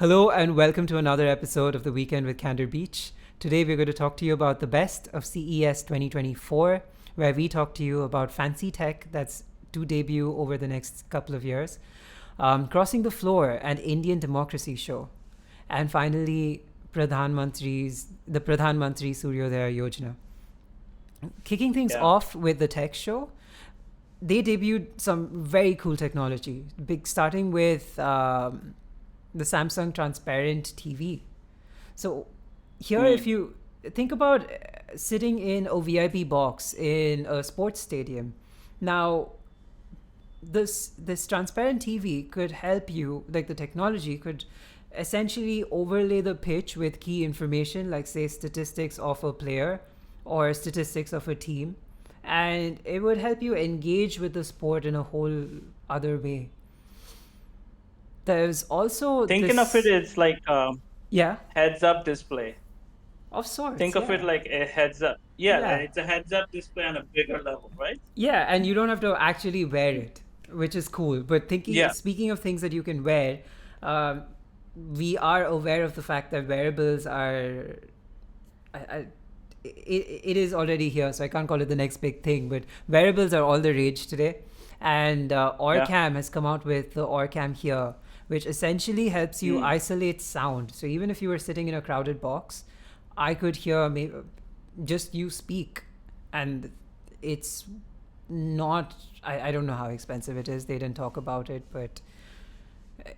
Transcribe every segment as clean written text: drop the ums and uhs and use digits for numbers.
Hello and welcome to another episode of The Weekend with Candor Beach. Today we're going to talk to you about the best of CES 2024, where we talk to you about fancy tech that's to debut over the next couple of years, Crossing the Floor, an Indian democracy show, and finally the Pradhan Mantri Suryodaya Yojana. Kicking things Yeah. off with the tech show, they debuted some very cool technology, starting with the Samsung transparent TV. So here, if Mm. you think about sitting in a VIP box in a sports stadium, now this transparent TV could help you, like the technology could essentially overlay the pitch with key information, like say statistics of a player or statistics of a team, and it would help you engage with the sport in a whole other way. There's also Thinking of it this, as like a yeah, heads-up display. of sorts, Think of it yeah. like a heads-up. Yeah, Yeah. it's a heads-up display on a bigger level, right? Yeah, and you don't have to actually wear it, which is cool. But Yeah. speaking of things that you can wear, um, we are aware of the fact that wearables are, I, it is already here, so I can't call it the next big thing. But wearables are all the rage today, and Yeah. Orcam has come out with the Orcam here, which essentially helps you Mm. isolate sound. So even if you were sitting in a crowded box, I could hear just you speak, and it's not. I don't know how expensive it is. They didn't talk about it, but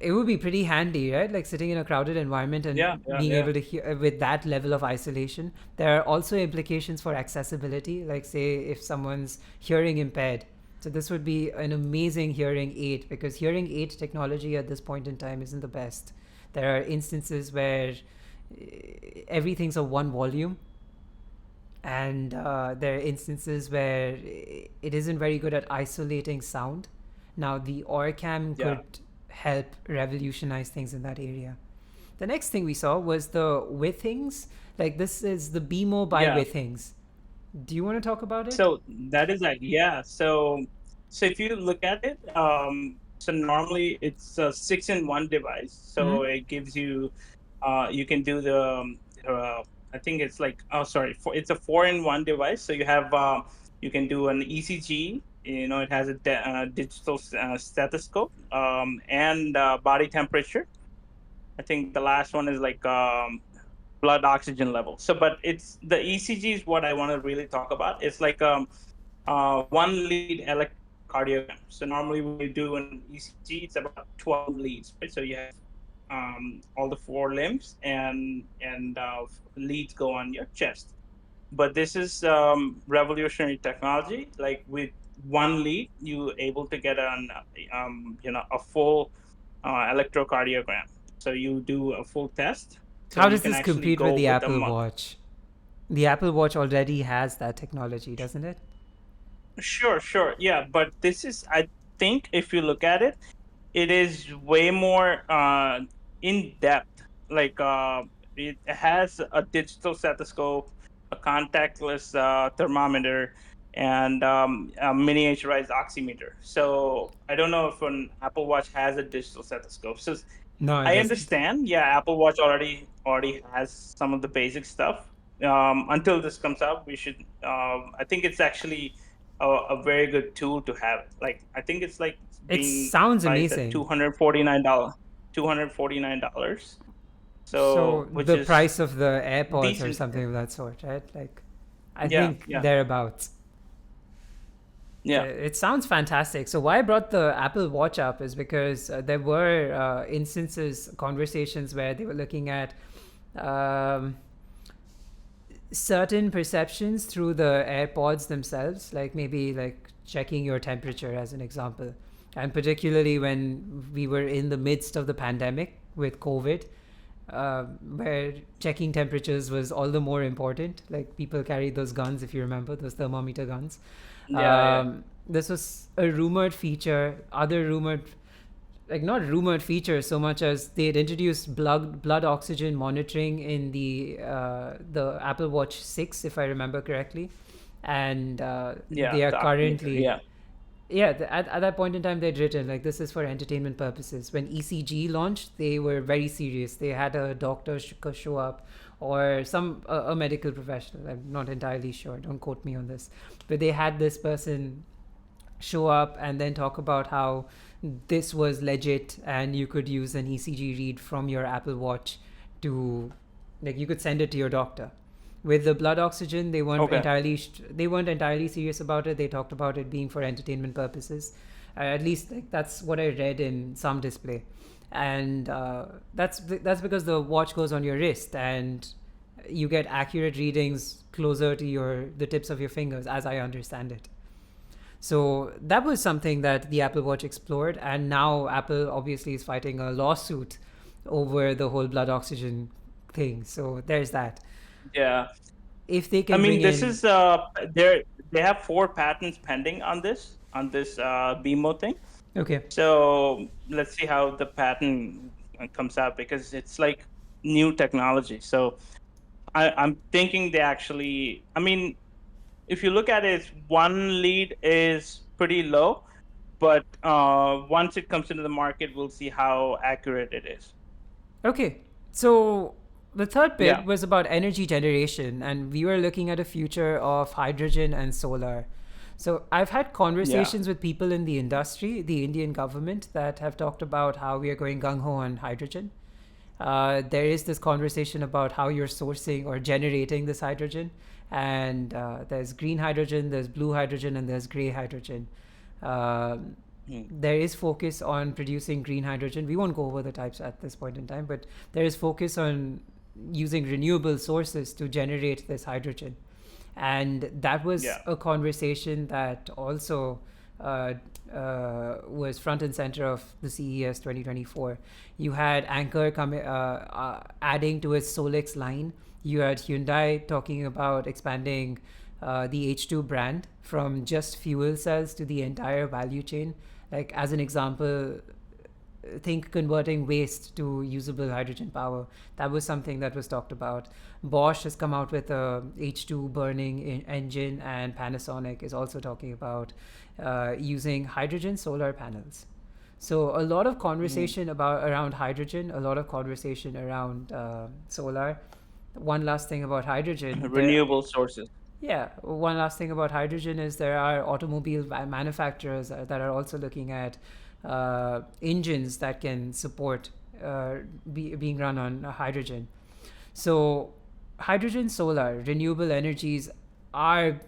it would be pretty handy, right? Like sitting in a crowded environment Yeah. and Yeah. being Yeah. able to hear with that level of isolation. There are also implications for accessibility, like say if someone's hearing impaired. So this would be an amazing hearing aid, because hearing aid technology at this point in time isn't the best. There are instances where everything's of one volume, and there are instances where it isn't very good at isolating sound. Now, the Orcam Yeah. could help revolutionize things in that area. The next thing we saw was the Withings. Like, this is the BMO by Yeah. Withings. Do you want to talk about it? So that is like, yeah. So if you look at it, so normally it's a 6-in-1 device. Hmm. So it gives you, you can do the, I think it's like, oh, sorry, it's a 4-in-1 device. So you have, you can do an ECG. It has a digital stethoscope, and body temperature. I think the last one is like blood oxygen level. So, but it's the ECG is what I want to really talk about. It's like one lead electrocardiogram. So normally when you do an ECG, it's about 12 leads, right? So you have all the four limbs and leads go on your chest. But this is revolutionary technology. Like with one lead, you able to get a full electrocardiogram. So you do a full test. So How you does can this actually compete with go the with Apple Watch? The Apple Watch already has that technology, doesn't it? Sure, sure. Yeah, but this is, I think, if you look at it, it is way more in depth. Like it has a digital stethoscope, a contactless thermometer, and a miniaturized oximeter. So I don't know if an Apple Watch has a digital stethoscope. So No, it I doesn't. understand. Yeah, Apple Watch already has some of the basic stuff. Until this comes out, we should. I think it's actually a very good tool to have. Like I think it's like It being sounds priced at amazing. $249. So So which the is price of the AirPods or decent. something of that sort, right? Like, I Yeah, think yeah, thereabouts. yeah, It sounds fantastic. So why I brought the Apple Watch up is because there were conversations where they were looking at um, certain perceptions through the AirPods themselves, like maybe like checking your temperature as an example. And particularly when we were in the midst of the pandemic with COVID, where checking temperatures was all the more important. Like people carried those guns, if you remember, those thermometer guns. yeah, yeah, This was a rumored feature. Other rumored, like not rumored features so much as they had introduced blood oxygen monitoring in the Apple Watch 6, if I remember correctly, and yeah. they are The oximeter. currently Yeah, yeah, at that point in time, they'd written like this is for entertainment purposes. When ECG launched, they were very serious. They had a doctor show up, or some a medical professional. I'm not entirely sure. Don't quote me on this, but they had this person show up and then talk about how this was legit and you could use an ECG read from your Apple Watch to, like, you could send it to your doctor. With the blood oxygen, Okay. they weren't entirely serious about it. They talked about it being for entertainment purposes. At least like, that's what I read in some display, and that's because the watch goes on your wrist and you get accurate readings closer to the tips of your fingers, as I understand it. So that was something that the Apple Watch explored, and now Apple obviously is fighting a lawsuit over the whole blood oxygen thing. So there's that. Yeah. If they I can bring mean, this in, is they have 4 patents pending on this BMO thing. okay, So let's see how the patent comes out, because it's like new technology. So I'm thinking they actually, I mean, if you look at it, one lead is pretty low, but once it comes into the market, we'll see how accurate it is. okay. So the third bit Yeah, was about energy generation, and we were looking at a future of hydrogen and solar. So I've had yeah, conversations with people in the industry, the Indian government, that have talked about how we are going gung ho on hydrogen. There is this conversation about how you're sourcing or generating this hydrogen, and there's green hydrogen, there's blue hydrogen, and there's gray hydrogen. Um, mm, there is focus on producing green hydrogen. We won't go over the types at this point in time, but there is focus on using renewable sources to generate this hydrogen. And that was yeah. a conversation that also uh, was front and center of the CES 2024. You had Anchor adding to its Solix line. You had Hyundai talking about expanding the H2 brand from just fuel cells to the entire value chain. Like, as an example, think converting waste to usable hydrogen power. That was something that was talked about. Bosch has come out with a H2 burning engine, and Panasonic is also talking about using hydrogen solar panels. So a lot of Mm. conversation about around hydrogen, a lot of conversation around solar. One last thing about hydrogen, Renewable sources. one last thing about hydrogen is there are automobile manufacturers that are also looking at engines that can support being run on hydrogen. So, hydrogen, solar, renewable energies are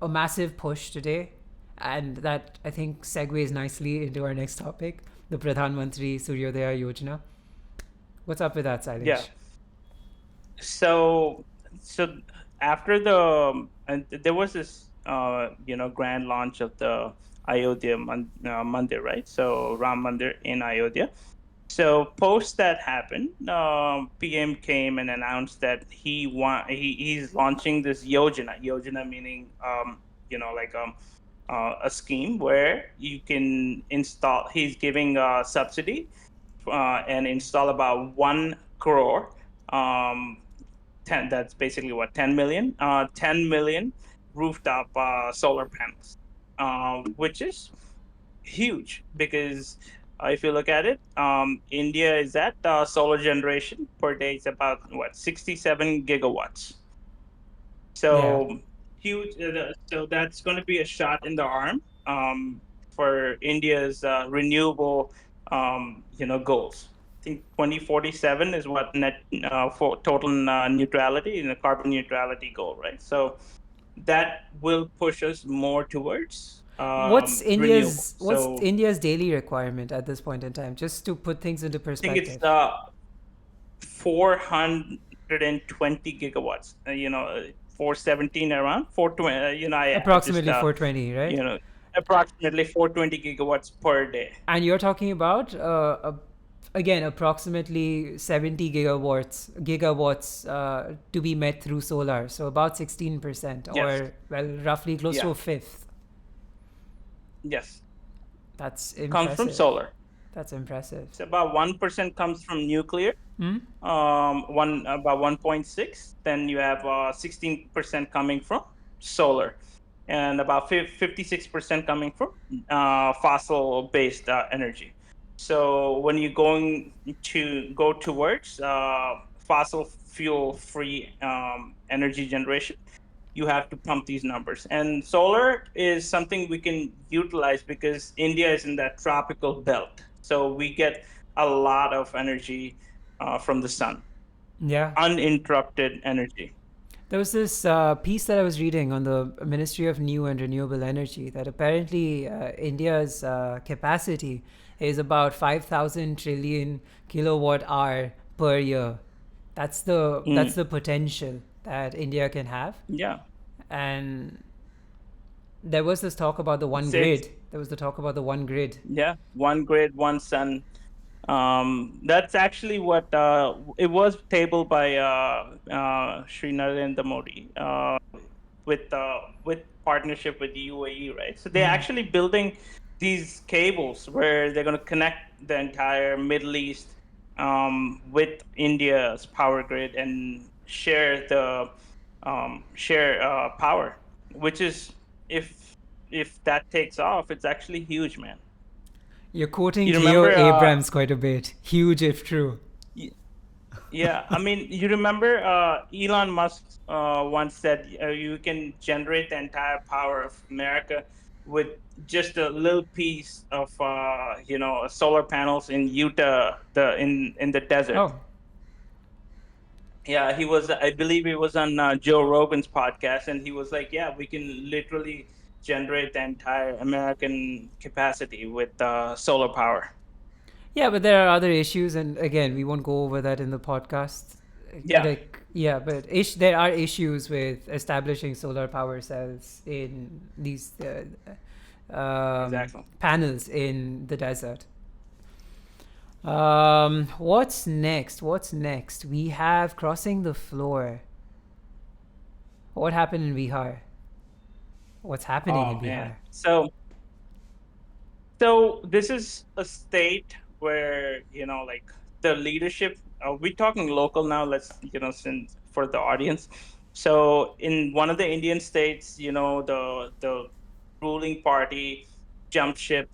a massive push today, and that I think segues nicely into our next topic, the Pradhan Mantri Suryodaya Yojana. What's up with that, Yeah. Sailesh? So after the and there was this grand launch of the Ayodhya Mandir, right? So Ram Mandir in Ayodhya. So post that happened, PM came and announced that he's launching this Yojana. Yojana meaning like a scheme where you can install. He's giving a subsidy and install about 1 crore. Um, 10. That's basically what 10 million. 10 million rooftop solar panels, which is huge because if you look at it, India is at solar generation per day is about 67 gigawatts. Yeah. So huge. So that's going to be a shot in the arm for India's renewable goals. I think 2047 is what net for total neutrality in the carbon neutrality goal, right? So that will push us more towards renewable. What's So India's daily requirement at this point in time? Just to put things into I think it's perspective. 420 gigawatts. 417 around 420. I just Approximately 420, right? you know approximately 420 gigawatts per day. And you're talking about again approximately 70 gigawatts to be met through solar, so about 16%, Yes, or well, roughly close to yeah, a fifth. yes. That's Comes from impressive. solar. That's impressive. It's about 1% comes from nuclear. Hmm? One about 1.6. Then you have 16% coming from solar. and about 56% coming from fossil-based energy. So when you're going to go towards fossil fuel-free energy generation, you have to pump these numbers. And solar is something we can utilize because India is in that tropical belt. So we get a lot of energy from the sun, Yeah. uninterrupted energy. There was this piece that I was reading on the Ministry of New and Renewable Energy that apparently India's capacity is about 5,000 trillion kilowatt hour per year. That's Mm, the potential that India can have. yeah, And there was this talk about the one it's grid. There was the talk about the one grid. yeah, one grid, one sun. That's actually what it was tabled by Sri Narendra Modi with partnership with the UAE, right? So they're actually building these cables where they're going to connect the entire Middle East with India's power grid and share power, which is if if that takes off, it's actually huge, man. You're quoting You Cleo remember Abrams quite a bit. Huge if true. y- yeah, I mean, you remember Elon Musk once said you can generate the entire power of America with just a little piece of solar panels in Utah, in the desert. Oh, Yeah, he was. I believe he was on Joe Rogan's podcast, and he was like, "Yeah, we can literally generate the entire American capacity with solar power." yeah, but there are other issues, and again, we won't go over that in the podcast. Yeah, Like, yeah, but there are issues with establishing solar power cells in these exactly. panels in the desert. What's next? What's next? We have crossing the floor. What happened in Bihar? What's happening in Oh man. Bihar? So this is a state where like the leadership. We're talking local now. Let's since for the audience. So in one of the Indian states, the ruling party jumped ship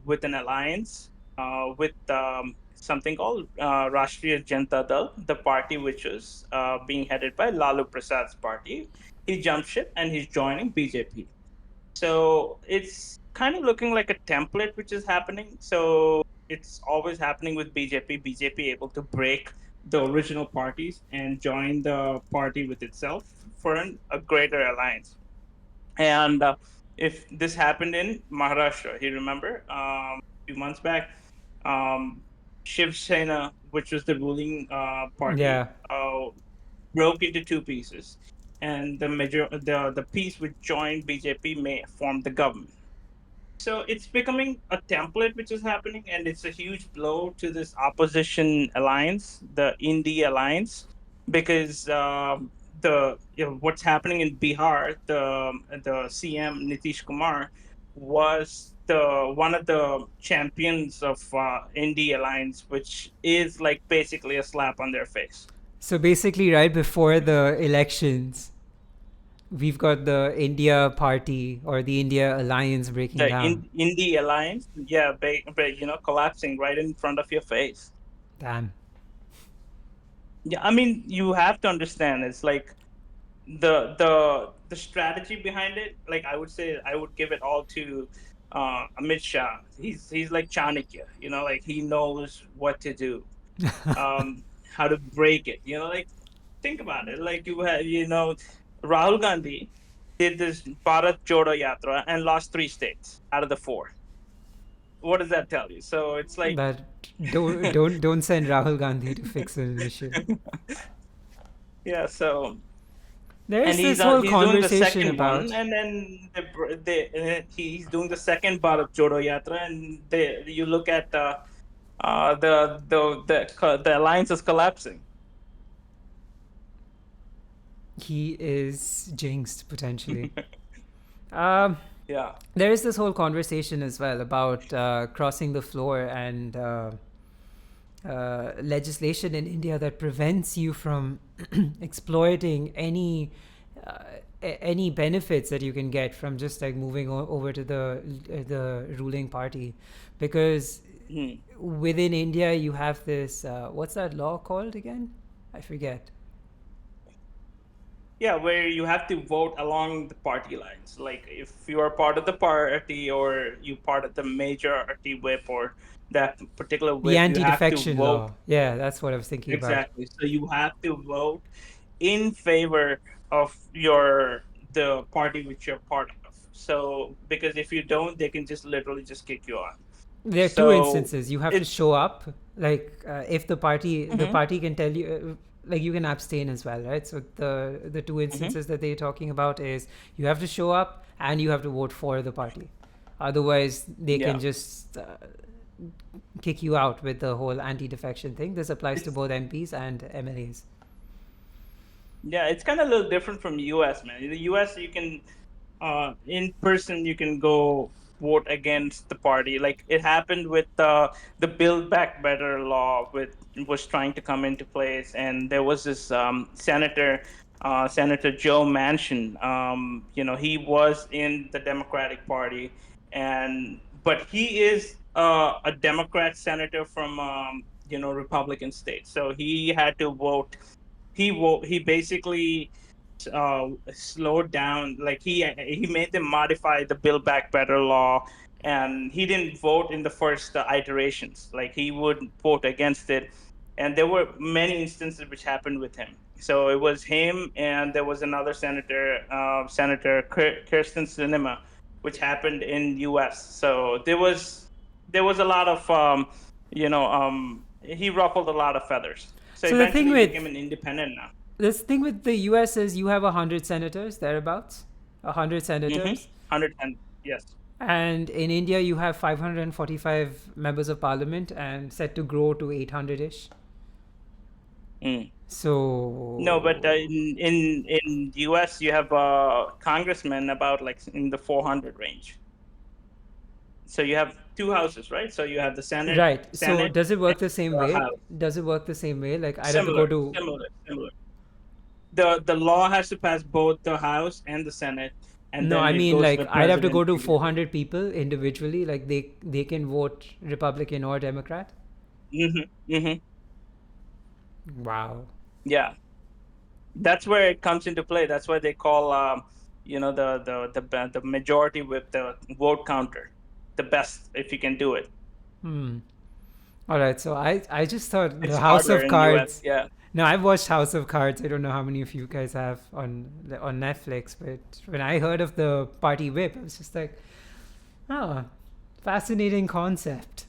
with an alliance with something called Rashtriya Janata Dal, the party which was being headed by Lalu Prasad's party. He jumped ship and he's joining BJP. So it's kind of looking like a template which is happening. So it's always happening with BJP. BJP able to break the original parties and join the party with itself for a greater alliance. And if this happened in Maharashtra, you remember a few months back, um, Shiv Sena, which was the ruling party, Yeah. broke into two pieces, and the piece which joined BJP may form the government. So it's becoming a template which is happening, and it's a huge blow to this opposition alliance, the Indie alliance, because what's happening in Bihar, the CM Nitish Kumar was the one of the champions of Indie alliance, which is like basically a slap on their face. So basically, right before the elections, we've got the India party or the India alliance breaking The down. Indie alliance, yeah, collapsing right in front of your face. Damn. Yeah, I mean, you have to understand. It's like the strategy behind it. Like I would say, I would give it all to Amit Shah. He's like Chanakya. Like he knows what to do, how to break it. Like think about it. Like you have, Rahul Gandhi did this Bharat Jodo Yatra and lost 3 states out of the 4. What does that tell you? So it's like, That don't send Rahul Gandhi to fix an issue. yeah. So There and is he's this whole he's doing the conversation second one, about and then he's doing the second Bharat Jodo Yatra, and you look at the alliance is collapsing. he is jinxed potentially. Um, Yeah. there is this whole conversation as well about crossing the floor and legislation in India that prevents you from exploiting uh, any benefits that you can get from just like moving over to the ruling party, because Mm. within India you have this what's that law called again? I forget. Yeah, where you have to vote along the party lines. Like if you are part of the party or you part of the majority whip or that particular The whip, you have to anti-defection vote. law. Yeah, that's what I was thinking about. Exactly. So you have to vote in favor of the party which you're part of. So because if you don't, they can just literally just kick you out. There are two So instances. You have to it's show up. Like if the hmm party can tell you. Like you can abstain as well, right? So the two hmm instances that they're talking about is you have to show up and you have to vote for the party. Otherwise, they yeah. can just kick you out with the whole anti-defection thing. This applies to It's both MPs and MLAs. Yeah, it's kind of a little different from US, man. In the US, you can in person you can go vote against the party. Like it happened with the Build Back Better law, with was trying to come into place, and there was this Senator Joe Manchin. He was in the Democratic Party, and but he is a Democrat senator from Republican state, so he had to vote. He basically slowed down. Like he made them modify the Build Back Better law, and he didn't vote in the first iterations. Like he would vote against it, and there were many instances which happened with him. So it was him, and there was another senator, Kirsten Sinema, which happened in U.S. So there was a lot of he ruffled a lot of feathers. So So the thing eventually he with became an independent now. this thing with the U.S. is you have 100 senators thereabouts, 100 senators, 110. Yes. and in India you have 545 members of parliament and set to grow to 800ish. Mm. No, but So in US you have congressmen about like in the 400 range. So you have two houses, right? So you have the right. So Senate does it and work the same the way? House. Does it work the same way? Like I'd have to go Similar, to similar, similar. The law has to pass both the House and the Senate, and no, then I it mean goes to like the I'd have to go president. to 400 people individually. Like they can vote Republican or Democrat. Mm-hmm, mm-hmm. Wow. Yeah, that's where it comes into play. That's why they call the majority with the vote counter the best if you can do it. Hmm. All right. So I just thought It's the House harder of in US. Cards. Yeah. No, I've watched House of Cards. I don't know how many of you guys have on Netflix, but when I heard of the party whip, I was just like, oh, fascinating concept.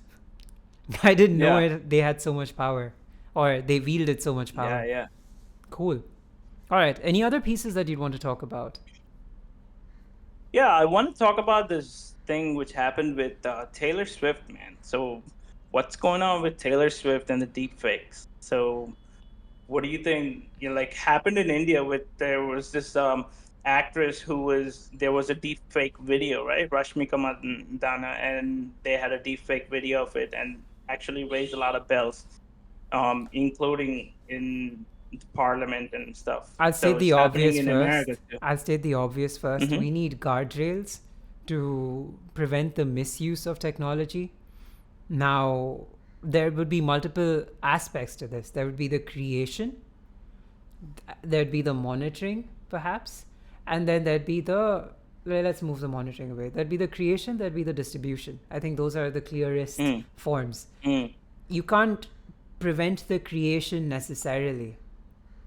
I didn't know Yeah. it. They had so much power, or they wielded so much Yeah. power. Yeah. Cool. All right. Any other pieces that you'd want to talk about? Yeah. I want to talk about this thing which happened with Taylor Swift, man. So, what's going on with Taylor Swift and the deep fakes? So, what do you think? Like happened in India with there was this actress who was there was a deep fake video, right? Rashmika Mandanna, and they had a deep fake video of it, and actually raised a lot of bells, including in the parliament and stuff. I'll So state it's the happening obvious in America first. too. I'll state the obvious first. Hmm. We need guardrails to prevent the misuse of technology. Now, there would be multiple aspects to this. There would be the creation, there'd be the monitoring, perhaps, and then there'd be the let's move the monitoring away. There'd be the creation, there'd be the distribution. I think those are the clearest Mm, forms. mm, You can't prevent the creation necessarily.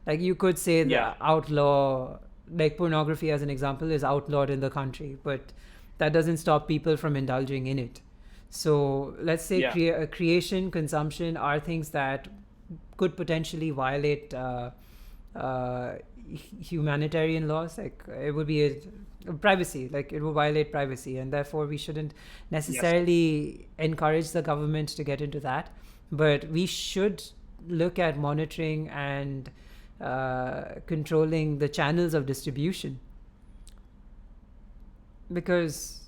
Like you could say yeah, the outlaw, like pornography as an example, is outlawed in the country, but that doesn't stop people from indulging in it. So let's say yeah, creation, consumption are things that could potentially violate uh, humanitarian laws. Like it would be privacy, like it would violate privacy, and therefore we shouldn't yes, necessarily encourage the government to get into that. But we should look at monitoring and controlling the channels of distribution, because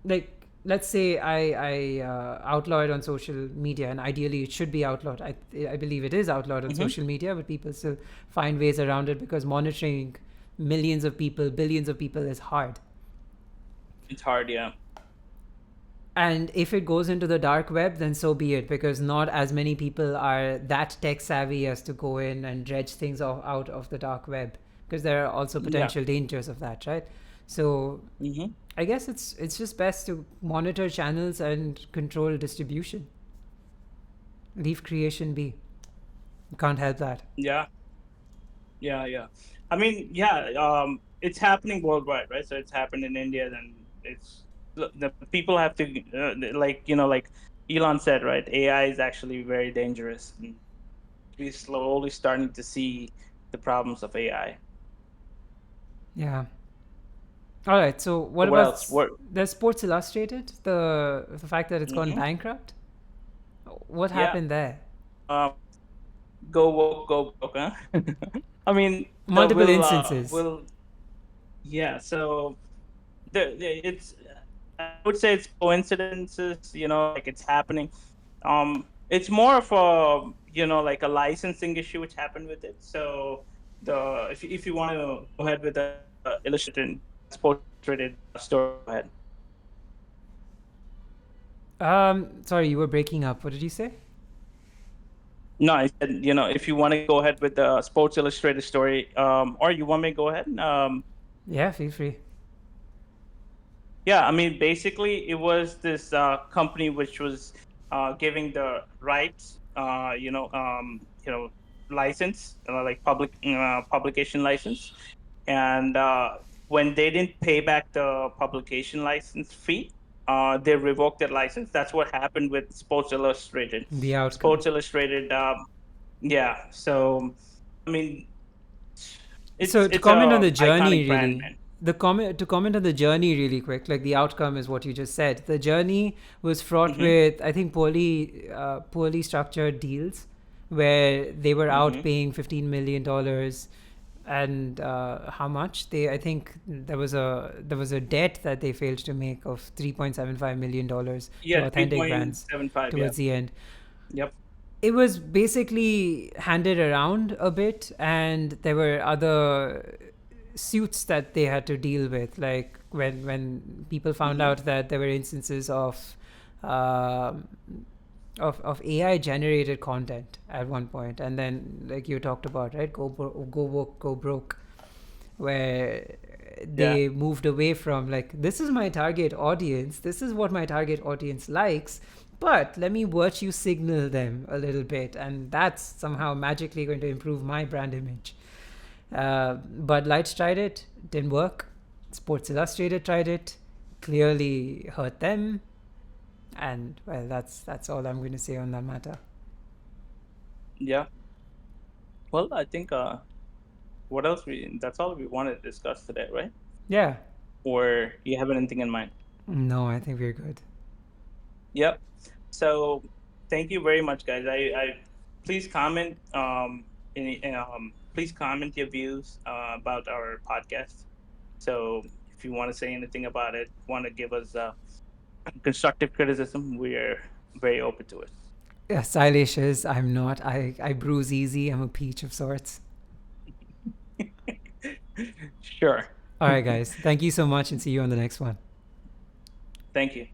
like let's say I outlaw it on social media, and ideally it should be outlawed. I believe it is outlawed on hmm social media, but people still find ways around it because monitoring millions of people, billions of people is hard. It's hard, yeah. And if it goes into the dark web, then so be it, because not as many people are that tech savvy as to go in and dredge things out of the dark web, because there are also Yeah. potential dangers of that, right? So Hmm. I guess it's just best to monitor channels and control distribution. Leave creation be. You can't help that. Yeah. Yeah. Yeah. I mean, yeah. It's happening worldwide, right? So it's happened in India, then the people have to like like Elon said, right? AI is actually very dangerous, and we're slowly starting to see the problems of AI. Yeah. All right. So So what what about else? What? the Sports Illustrated? The fact that it's gone Hmm. bankrupt. What Yeah. happened there? Um, go woke, go broke, huh? I mean, the Multiple instances. will yeah. So it's I would say it's coincidences, like it's happening. It's more of a like a licensing issue which happened with it. So if you want to go ahead with the illustrated sports illustrated story, go ahead. Sorry, you were breaking up. What did you say? No, I said, if you want to go ahead with the Sports Illustrated story, or you want me to go ahead, Yeah, feel free. yeah, I mean, basically, it was this company which was giving the rights, license, like publication license, and when they didn't pay back the publication license fee, they revoked their license. That's what happened with Sports Illustrated. The outcome. Sports Illustrated, yeah. So, I mean, it's So to it's comment on a the journey, iconic brand, really, man. the comment to comment on the journey really quick. Like the outcome is what you just said. The journey was fraught Mm-hmm. with, I think, poorly structured deals, where they were out Mm-hmm. paying $15 million, and how much they? I think there was a debt that they failed to make of $3.75 million to Yeah, authentic brands 3.75. Yeah. towards the end. Yep. It was basically handed around a bit, and there were other suits that they had to deal with, like when people found Mm-hmm. out that there were instances um of AI generated content at one point, and then like you talked about, right, go woke, go broke, where Yeah. they moved away from, like, this is my target audience, this is what my target audience likes, but let me virtue signal them a little bit, and that's somehow magically going to improve my brand image. Bud Lights tried it, didn't work. Sports Illustrated tried it, clearly hurt them, and well, that's all I'm going to say on that matter. Yeah. Well, I think what else that's all we wanted to discuss today, right? Yeah. Or you have anything in mind? No, I think we're good. Yep. So thank you very much, guys. I please comment please comment your views about our podcast. So if you want to say anything about it, want to give us constructive criticism, we're very open to it. Yeah, stylish is. I'm not. I bruise easy. I'm a peach of sorts. Sure. All right, guys. Thank you so much, and see you on the next one. Thank you.